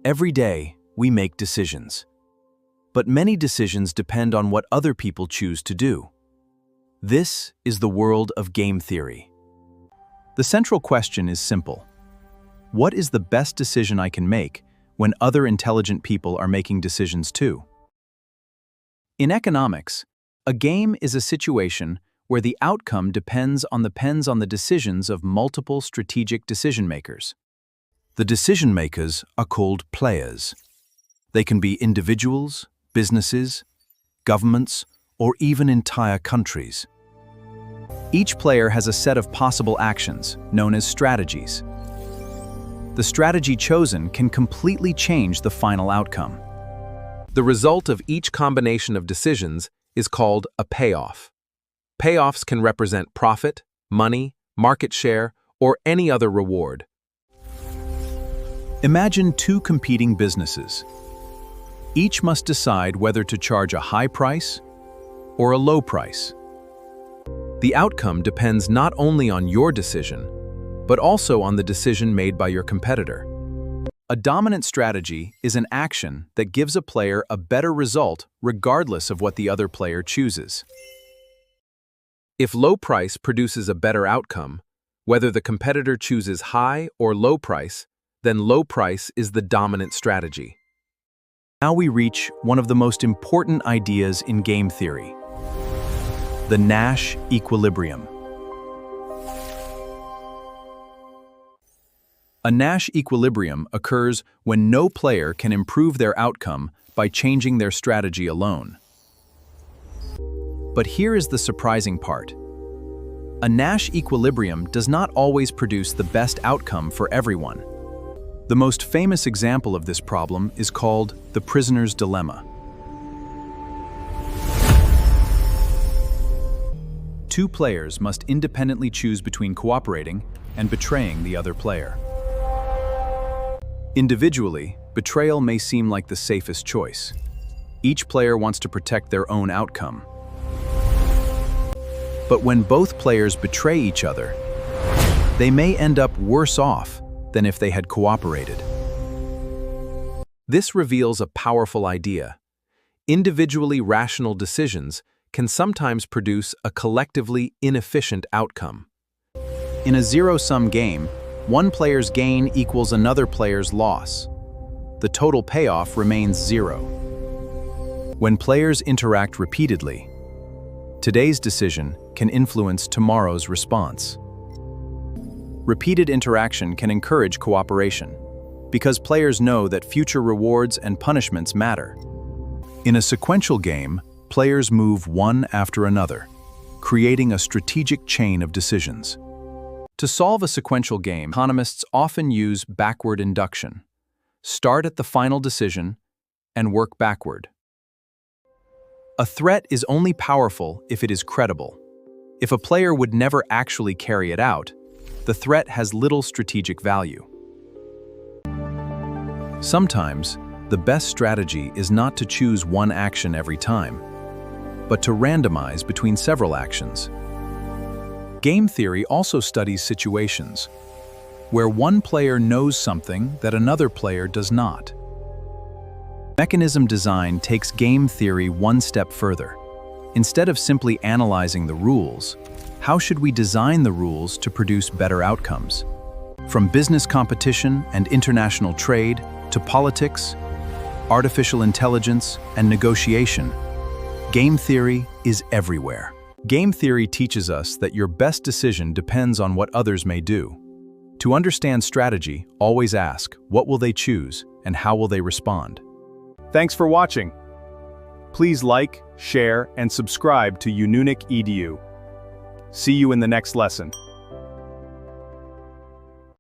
Every day, we make decisions. But many decisions depend on what other people choose to do. This is the world of game theory. The central question is simple. What is the best decision I can make when other intelligent people are making decisions too? In economics, a game is a situation where the outcome depends on the decisions of multiple strategic decision-makers. The decision-makers are called players. They can be individuals, businesses, governments, or even entire countries. Each player has a set of possible actions, known as strategies. The strategy chosen can completely change the final outcome. The result of each combination of decisions is called a payoff. Payoffs can represent profit, money, market share, or any other reward. Imagine two competing businesses. Each must decide whether to charge a high price or a low price. The outcome depends not only on your decision, but also on the decision made by your competitor. A dominant strategy is an action that gives a player a better result regardless of what the other player chooses. If low price produces a better outcome, whether the competitor chooses high or low price, then low price is the dominant strategy. Now we reach one of the most important ideas in game theory: the Nash Equilibrium. A Nash equilibrium occurs when no player can improve their outcome by changing their strategy alone. But here is the surprising part. A Nash equilibrium does not always produce the best outcome for everyone. The most famous example of this problem is called the prisoner's dilemma. Two players must independently choose between cooperating and betraying the other player. Individually, betrayal may seem like the safest choice. Each player wants to protect their own outcome. But when both players betray each other, they may end up worse off than if they had cooperated. This reveals a powerful idea. Individually rational decisions can sometimes produce a collectively inefficient outcome. In a zero-sum game, one player's gain equals another player's loss. The total payoff remains zero. When players interact repeatedly, today's decision can influence tomorrow's response. Repeated interaction can encourage cooperation, because players know that future rewards and punishments matter. In a sequential game, players move one after another, creating a strategic chain of decisions. To solve a sequential game, economists often use backward induction. Start at the final decision and work backward. A threat is only powerful if it is credible. If a player would never actually carry it out, the threat has little strategic value. Sometimes, the best strategy is not to choose one action every time, but to randomize between several actions. Game theory also studies situations where one player knows something that another player does not. Mechanism design takes game theory one step further. Instead of simply analyzing the rules, how should we design the rules to produce better outcomes? From business competition and international trade to politics, artificial intelligence, and negotiation, game theory is everywhere. Game theory teaches us that your best decision depends on what others may do. To understand strategy, always ask, what will they choose and how will they respond? Thanks for watching. Please like, share, and subscribe to Ununic Edu. See you in the next lesson.